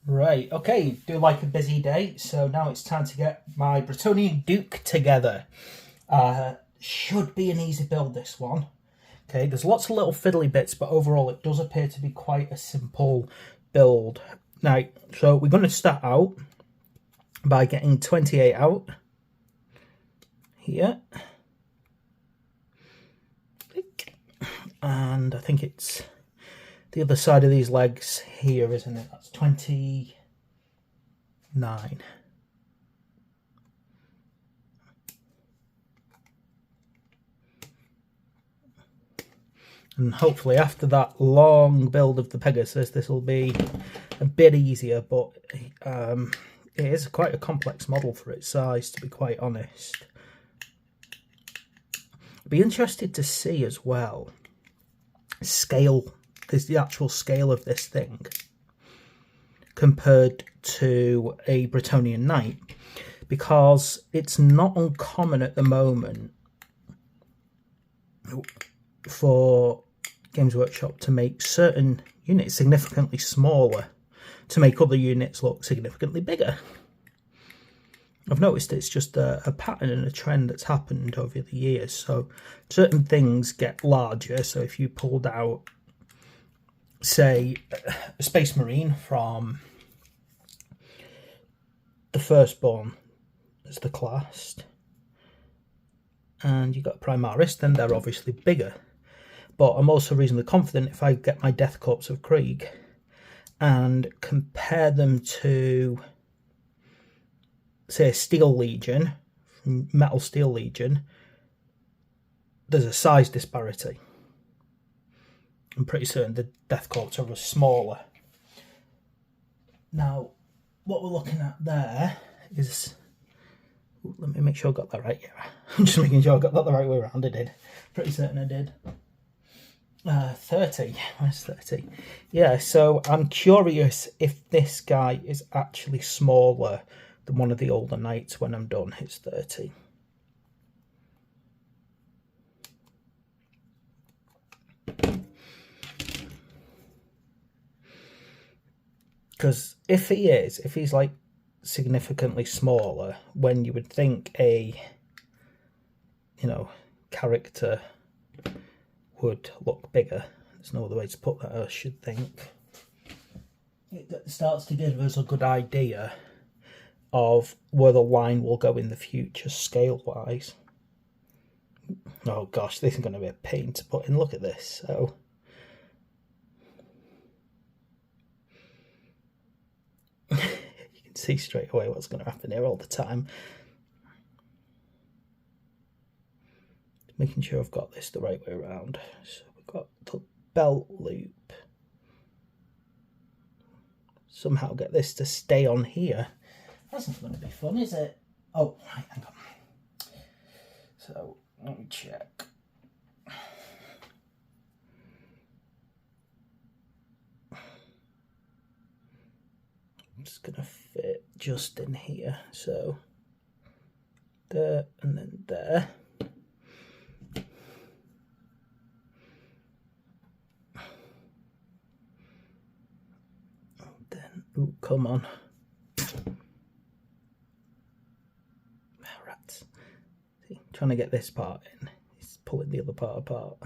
Right, okay, do like a busy day, so now it's time to get my Bretonnian Duke together. Should be an easy build, this one. Okay, there's lots of little fiddly bits, but overall it does appear to be quite a simple build. Now, so we're going to start out by getting 28 out here. And I think it's the other side of these legs here, isn't it? That's 29. And hopefully after that long build of the Pegasus, this will be a bit easier, but it is quite a complex model for its size, to be quite honest. I'd be interested to see as well, scale, is the actual scale of this thing compared to a Bretonnian Knight, because it's not uncommon at the moment for Games Workshop to make certain units significantly smaller to make other units look significantly bigger. I've noticed it's just a pattern and a trend that's happened over the years. So certain things get larger. So if you pulled out, say, a Space Marine from the Firstborn as the class, and you got a Primaris, then they're obviously bigger. But I'm also reasonably confident if I get my Death Corps of Krieg and compare them to, say, a Steel Legion, Metal Steel Legion, there's a size disparity. I'm pretty certain the Death Corps are smaller. Now, what we're looking at there is, let me make sure I got that right. Yeah, I'm just making sure I got that the right way around. I did. Pretty certain I did. 30. Where's 30? Yeah, so I'm curious if this guy is actually smaller than one of the older knights when I'm done. It's 30. Because if he's like significantly smaller, when you would think a, character would look bigger. There's no other way to put that, I should think. It starts to give us a good idea of where the line will go in the future scale-wise. Oh gosh, this is going to be a pain to put in. Look at this. So you can see straight away what's going to happen here all the time. Making sure I've got this the right way around. So we've got the belt loop. Somehow get this to stay on here. That's not going to be fun, is it? Oh, right, hang on. So let me check. I'm just going to fit just in here. So there and then there. Ooh, come on. Rats. See, trying to get this part in. He's pulling the other part apart.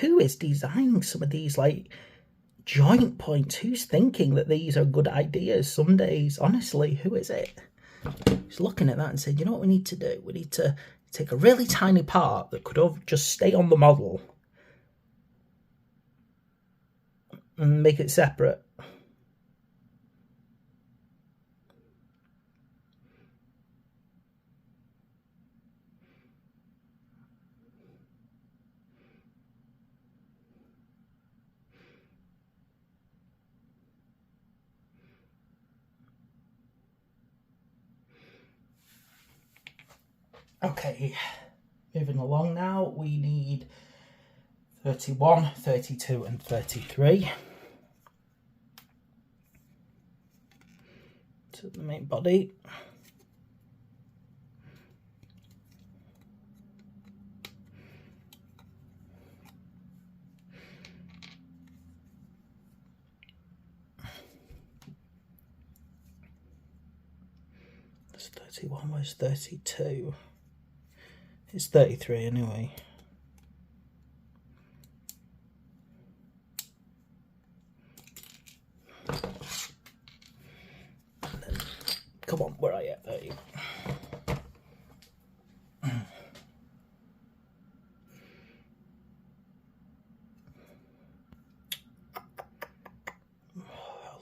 Who is designing some of these, like, joint points? Who's thinking that these are good ideas some days? Honestly, who is it? He's looking at that and saying, you know what we need to do? We need to take a really tiny part that could have just stay on the model and make it separate. Okay, moving along now, we need 31, 32 and 33. To the main body. It's 31, where's 32? It's 33 anyway. And then, come on, where are you? There you go.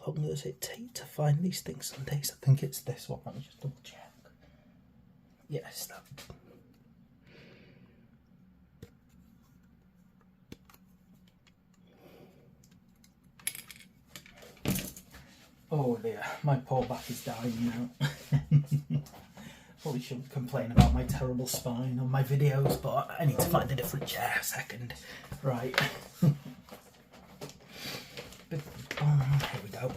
How long does it take to find these things some days? I think it's this one. Let me just double check. Yes, that. Oh dear, my poor back is dying now. Probably shouldn't complain about my terrible spine on my videos, but I need to find a different chair a second. Right. Here we go.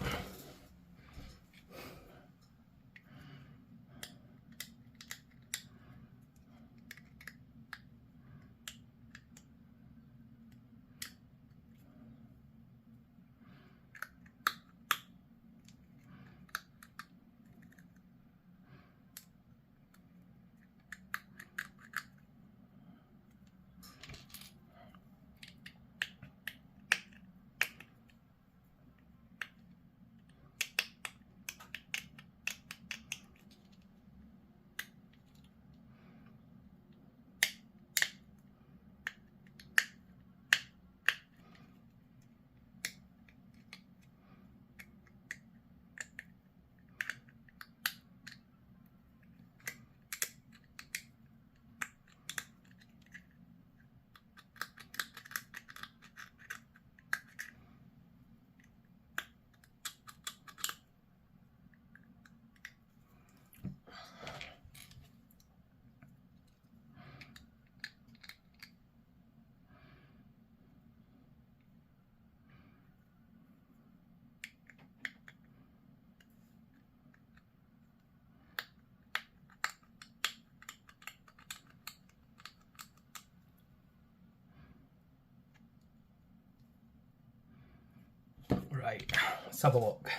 Right, let's have a look.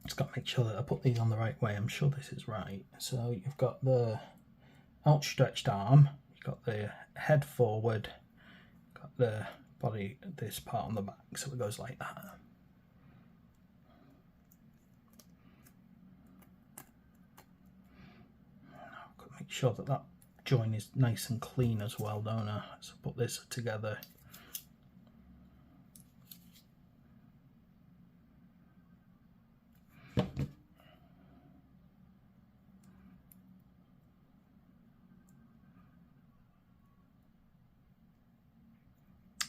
Just got to make sure that I put these on the right way. I'm sure this is right. So you've got the outstretched arm, you've got the head forward, got the body, this part on the back, so it goes like that. I've got to make sure that that joint is nice and clean as well, don't I? So put this together.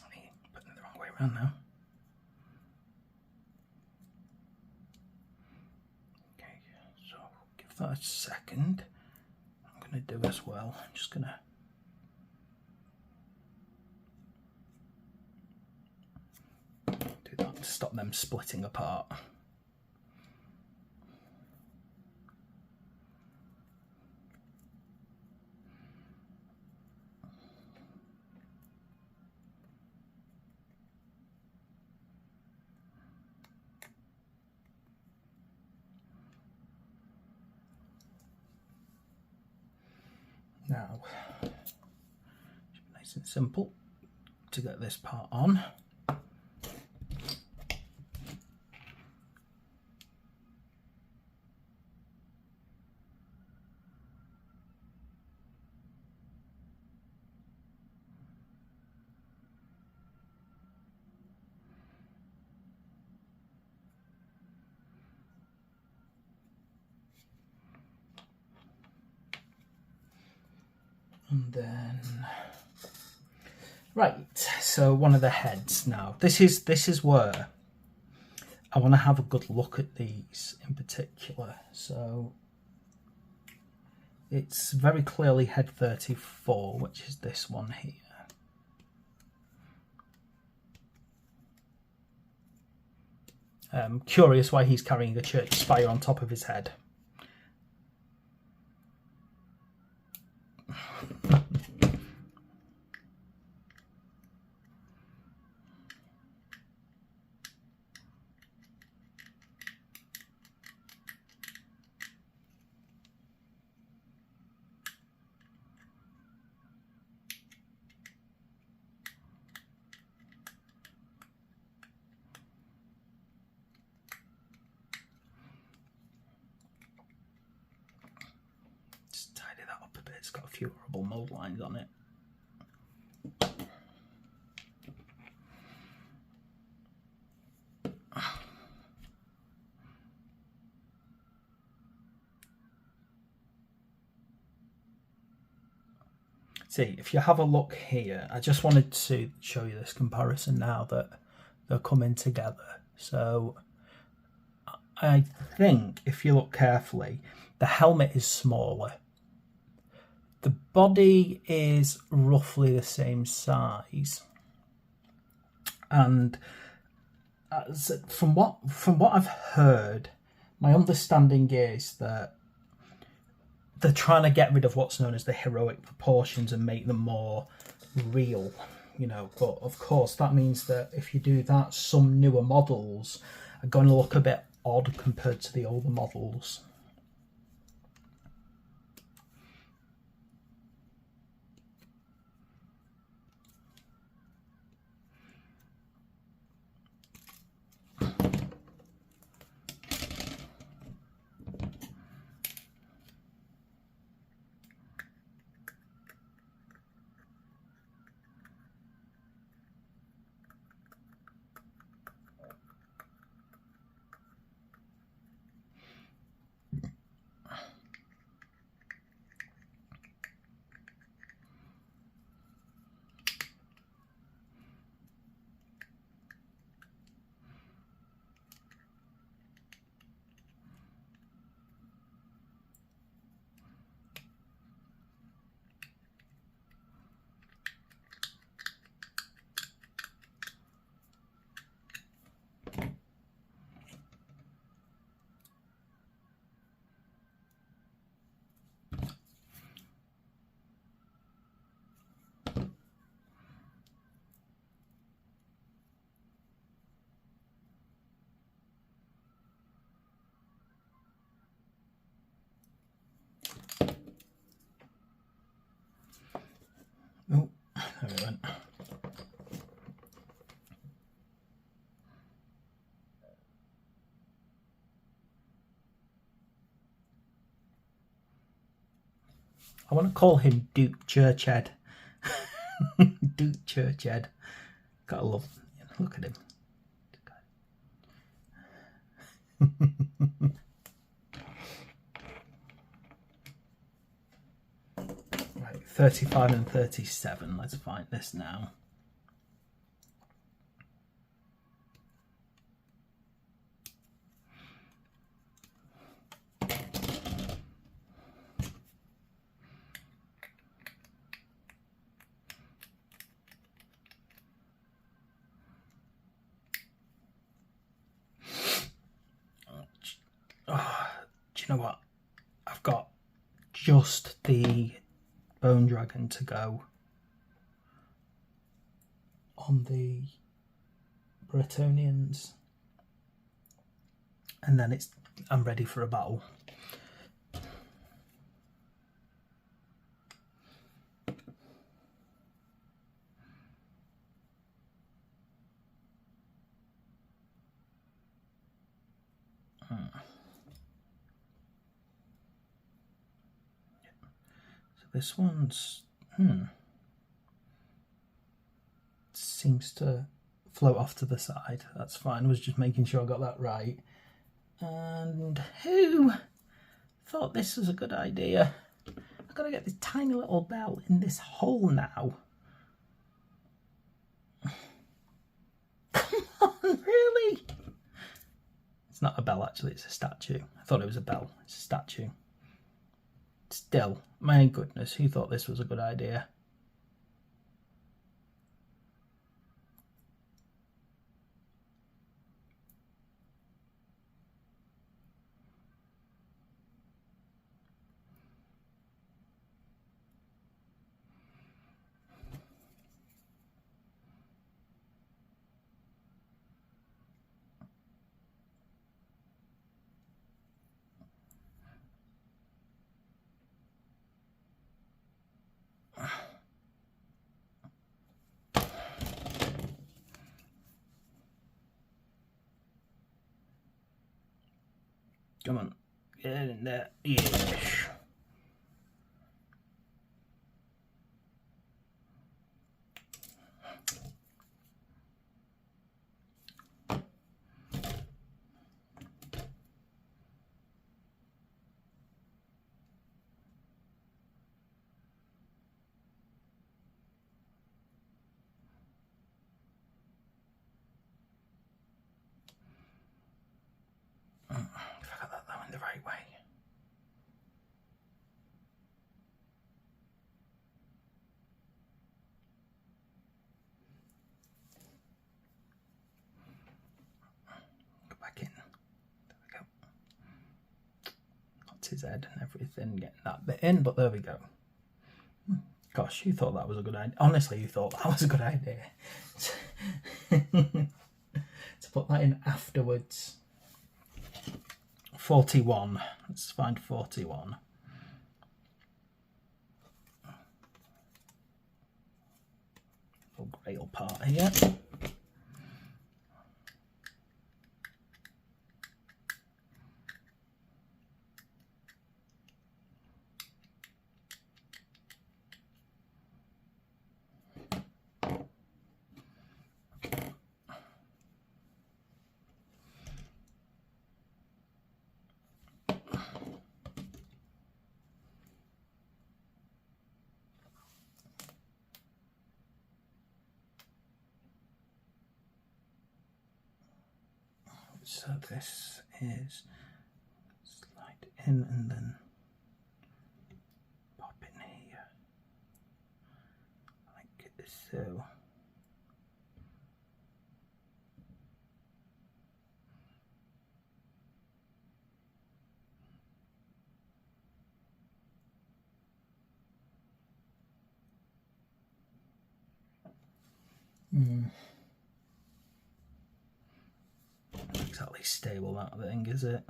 Putting it the wrong way around now. Okay, so give that a second. I'm going to do as well. I'm just going to do that to stop them splitting apart. Now, nice and simple to get this part on. And then, right, so one of the heads now. This is where I want to have a good look at these in particular. So it's very clearly head 34, which is this one here. Curious why he's carrying a church spire on top of his head. It's got a few horrible mould lines on it. See, if you have a look here, I just wanted to show you this comparison now that they're coming together. So I think if you look carefully, the helmet is smaller. The body is roughly the same size. And from what I've heard, my understanding is that they're trying to get rid of what's known as the heroic proportions and make them more real, you know. But of course, that means that if you do that, some newer models are going to look a bit odd compared to the older models. Oh, there we went. I want to call him Duke Churchhead. Duke Churchhead. Gotta love him. Look at him. Right, 35 and 37. Let's find this now. Oh, do you know what? I've got just the bone dragon to go on the Bretonnians, and then I'm ready for a battle. This one's seems to float off to the side. That's fine. I was just making sure I got that right. And who thought this was a good idea? I've got to get this tiny little bell in this hole now. Come on, really? It's not a bell, actually. It's a statue. I thought it was a bell. It's a statue. Still, my goodness, who thought this was a good idea? Come on, get in there. Yes. his head and everything, getting that bit in, but there we go. Gosh, you thought that was a good idea. Honestly, you thought that was a good idea. To put that in afterwards. 41. Let's find 41. Little grail part here. So this is slide in and then pop in here, like so. Not exactly stable, that thing, is it?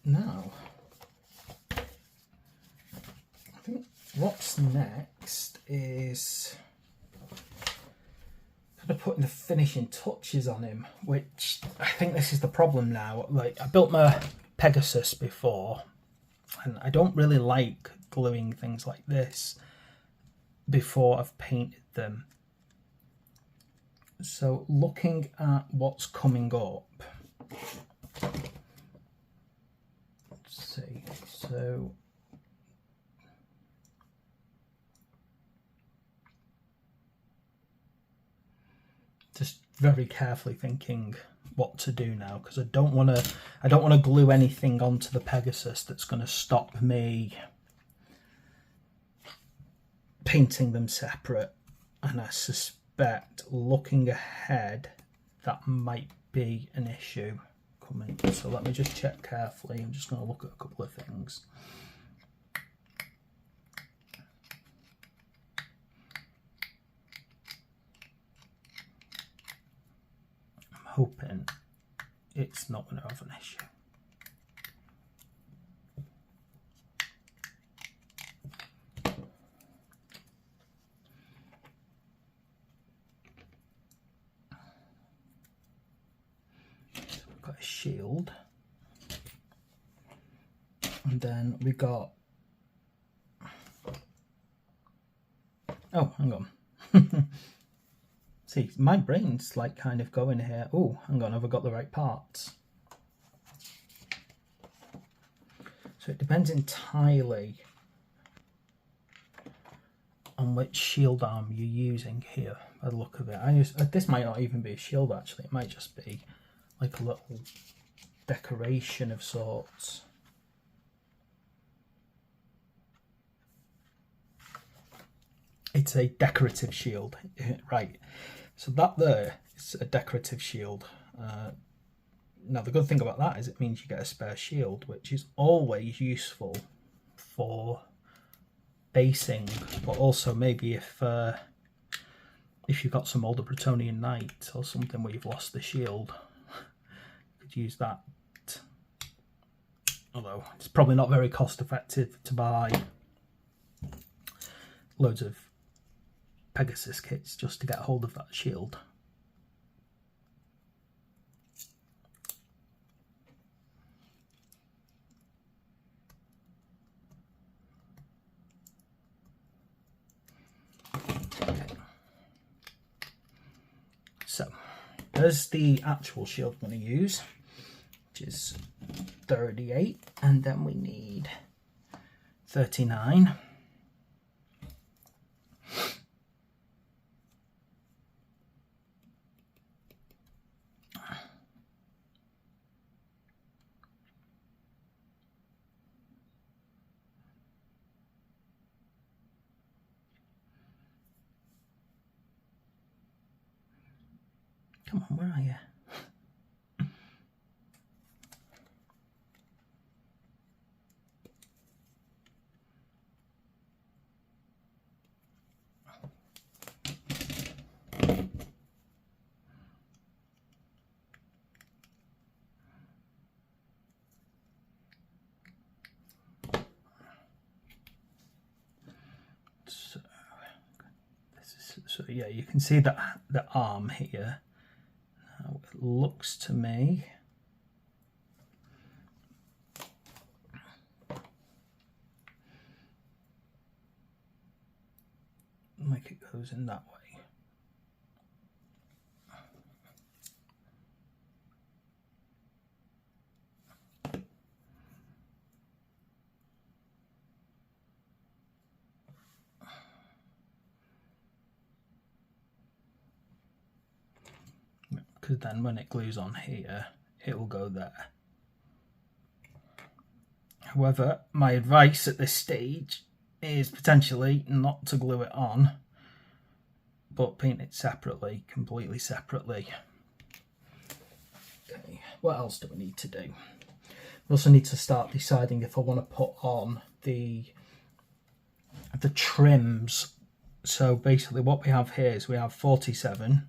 Now, I think what's next is kind of putting the finishing touches on him, which I think this is the problem now. Like, I built my Pegasus before, and I don't really like gluing things like this before I've painted them. So looking at what's coming up, let's see, so just very carefully thinking what to do now, because I don't want to glue anything onto the Pegasus that's going to stop me painting them separate, and I suspect looking ahead that might be an issue coming. So let me just check carefully. I'm just going to look at a couple of things. Hoping it's not going to have an issue. So we've got a shield, and then we got, oh, hang on. See, my brain's like kind of going here. Oh, hang on, have I got the right parts? So it depends entirely on which shield arm you're using here, by the look of it. This might not even be a shield actually, it might just be like a little decoration of sorts. It's a decorative shield, right. So that there is a decorative shield. Now the good thing about that is it means you get a spare shield, which is always useful for basing, but also maybe if you've got some older Bretonnian knight or something where you've lost the shield, you could use that. Although it's probably not very cost effective to buy loads of Pegasus kits just to get hold of that shield. Okay. So there's the actual shield I'm going to use, which is 38, and then we need 39. Come on, where are you? So yeah, you can see that the arm here. Now it looks to me like it goes in that way. Because then when it glues on here, it will go there. However, my advice at this stage is potentially not to glue it on, but paint it separately, completely separately. Okay, what else do we need to do? We also need to start deciding if I want to put on the trims. So basically what we have here is we have 47,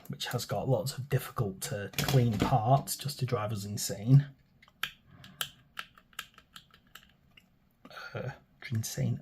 which has got lots of difficult to clean parts just to drive us insane. Insane.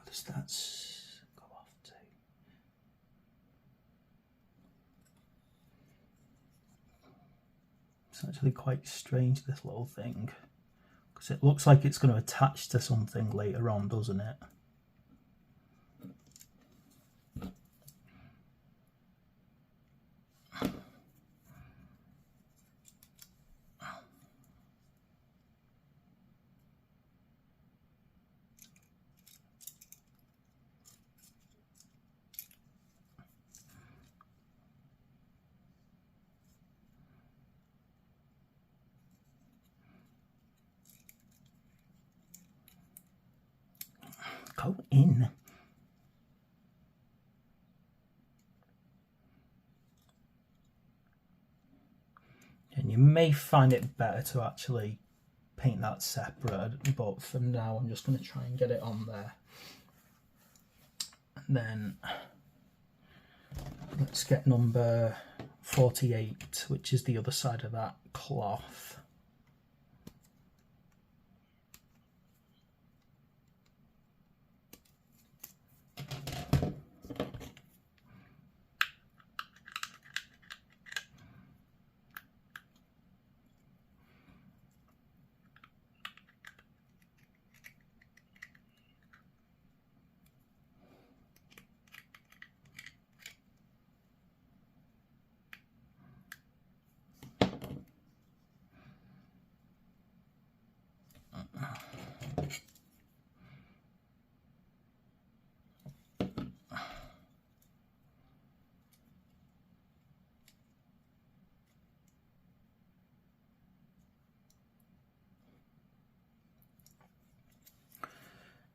Does that go off to? It's actually quite strange, this little thing, because it looks like it's going to attach to something later on, doesn't it? Go in. And you may find it better to actually paint that separate, but for now I'm just going to try and get it on there. And then let's get number 48, which is the other side of that cloth.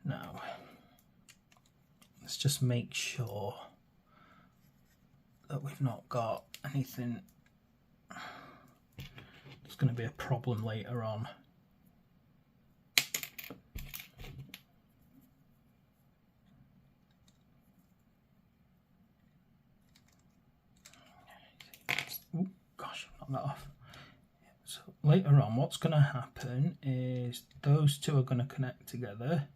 Now, let's just make sure that we've not got anything that's going to be a problem later on. Oh gosh, I've knocked that off. So later on, what's going to happen is those two are going to connect together.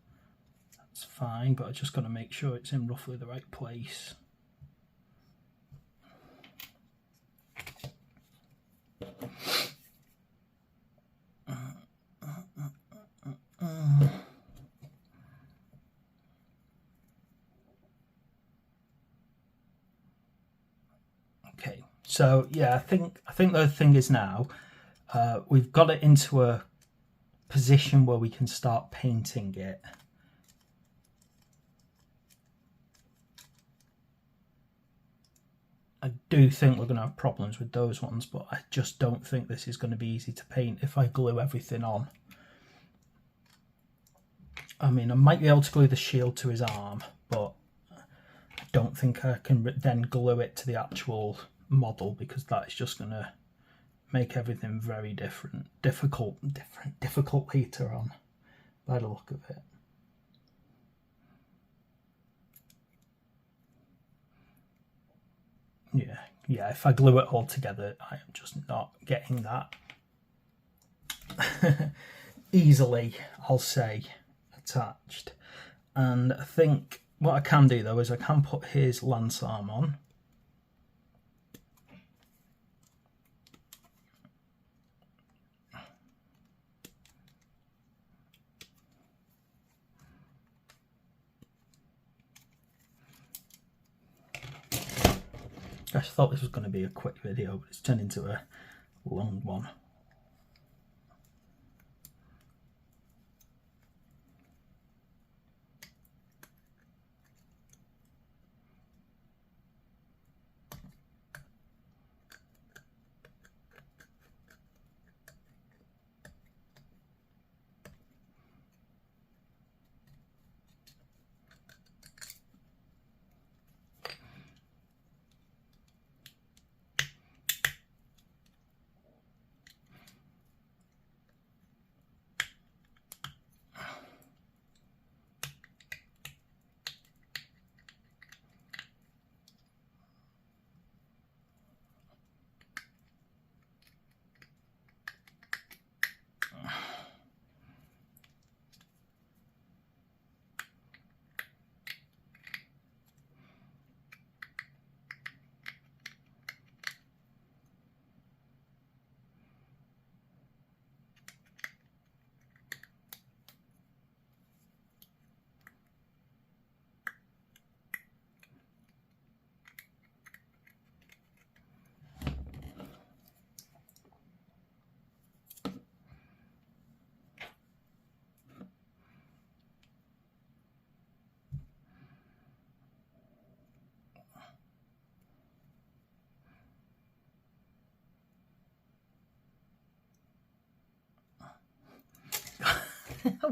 That's fine, but I just got to make sure it's in roughly the right place. Okay, so yeah, I think the thing is now we've got it into a position where we can start painting it. I do think we're going to have problems with those ones, but I just don't think this is going to be easy to paint if I glue everything on. I mean, I might be able to glue the shield to his arm, but I don't think I can then glue it to the actual model, because that is just going to make everything very difficult later on, by the look of it. Yeah, if I glue it all together, I am just not getting that easily, I'll say, attached. And I think what I can do though is I can put his lance arm on. Gosh, I thought this was going to be a quick video, but it's turned into a long one.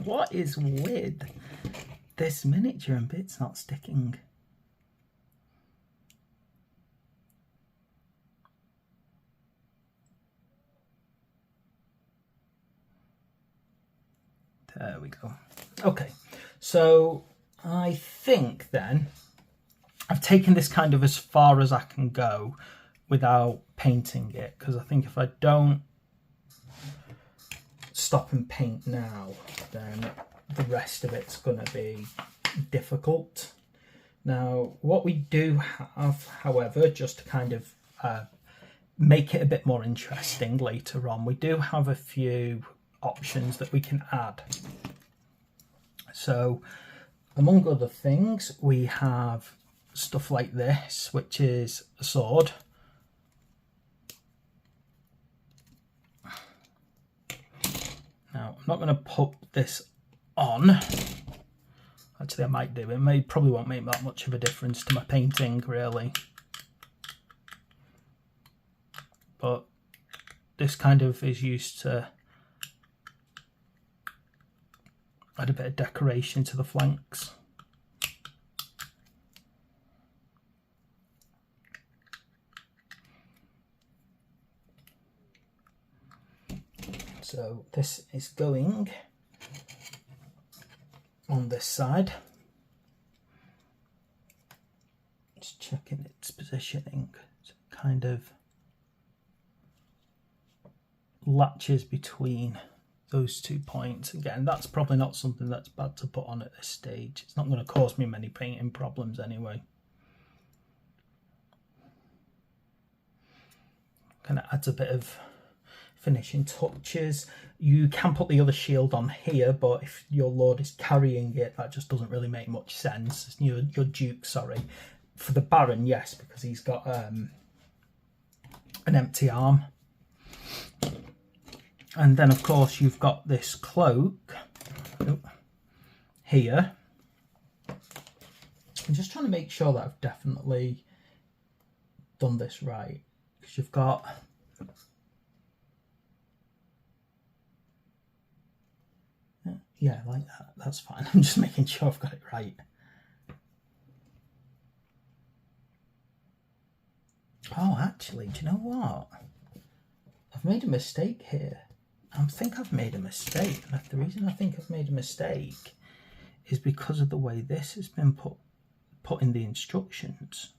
What is with this miniature and bits not sticking? There we go. Okay, so I think then I've taken this kind of as far as I can go without painting it, because I think if I don't stop and paint now, then the rest of it's going to be difficult. Now, what we do have, however, just to kind of make it a bit more interesting later on, we do have a few options that we can add. So, among other things, we have stuff like this, which is a sword. Now, I'm not going to put this on. Actually, I might do. It probably won't make that much of a difference to my painting, really. But this kind of is used to add a bit of decoration to the flanks. So this is going on this side. Just checking its positioning. So it kind of latches between those 2 points. Again, that's probably not something that's bad to put on at this stage. It's not going to cause me many painting problems anyway. Kind of adds a bit of finishing touches. You can put the other shield on here, but if your lord is carrying it, that just doesn't really make much sense. Your duke, sorry. For the baron, yes, because he's got an empty arm. And then, of course, you've got this cloak here. I'm just trying to make sure that I've definitely done this right, because you've got yeah, like that. That's fine. I'm just making sure I've got it right. Oh, actually, do you know what? I've made a mistake here. I think I've made a mistake. And the reason I think I've made a mistake is because of the way this has been put in the instructions.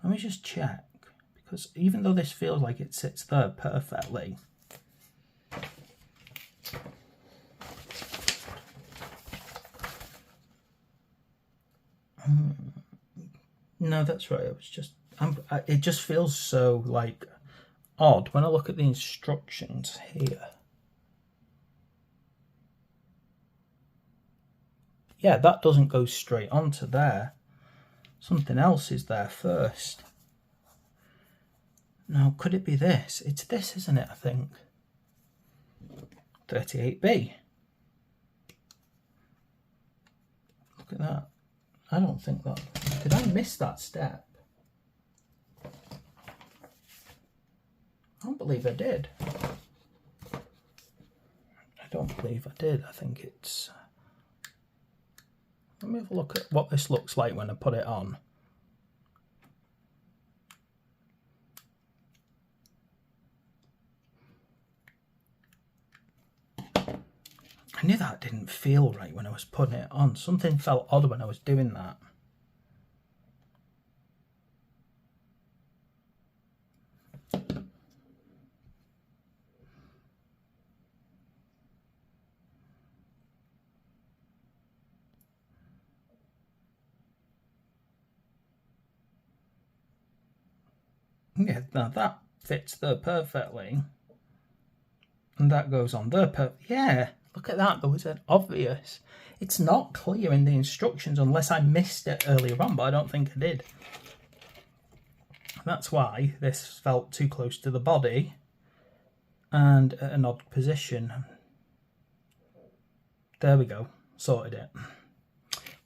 Let me just check, because even though this feels like it sits there perfectly, no, that's right. It just feels so like odd when I look at the instructions here. Yeah, that doesn't go straight onto there. Something else is there first. Now, could it be this? It's this, isn't it, I think? 38B. Look at that. I don't think that... Did I miss that step? I don't believe I did. I don't believe I did. I think it's... Let me have a look at what this looks like when I put it on. I knew that didn't feel right when I was putting it on. Something felt odd when I was doing that. Yeah, now that fits there perfectly. And that goes on there perfectly. Yeah, look at that. There was an obvious... It's not clear in the instructions unless I missed it earlier on, but I don't think I did. That's why this felt too close to the body and at an odd position. There we go. Sorted it.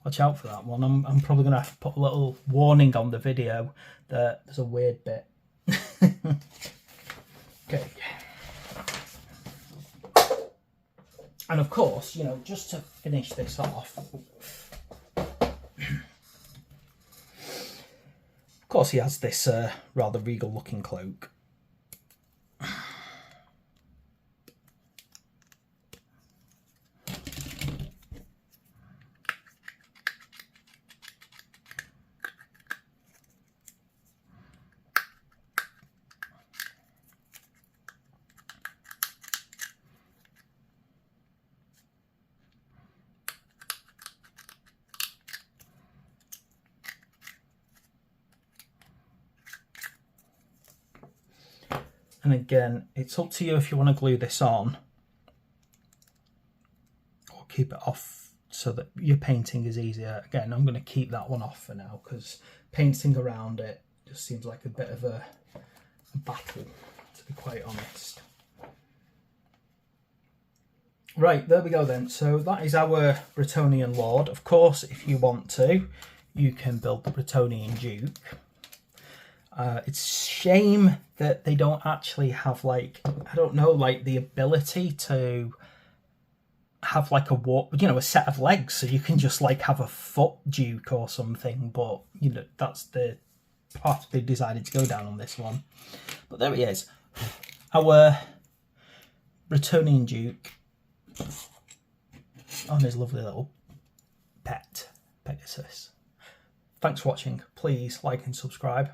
Watch out for that one. I'm probably going to have to put a little warning on the video that there's a weird bit. Okay. And of course, you know, just to finish this off, of course he has this rather regal looking cloak. And again, it's up to you if you want to glue this on or keep it off so that your painting is easier. Again, I'm going to keep that one off for now because painting around it just seems like a bit of a battle, to be quite honest. Right, there we go then. So that is our Bretonnian Lord. Of course, if you want to, you can build the Bretonnian Duke. It's a shame that they don't actually have, like, I don't know, like the ability to have like a walk, you know, a set of legs, so you can just like have a foot duke or something. But you know, that's the path they decided to go down on this one. But there he is, our Bretonnian Duke on his lovely little pet Pegasus. Thanks for watching. Please like and subscribe.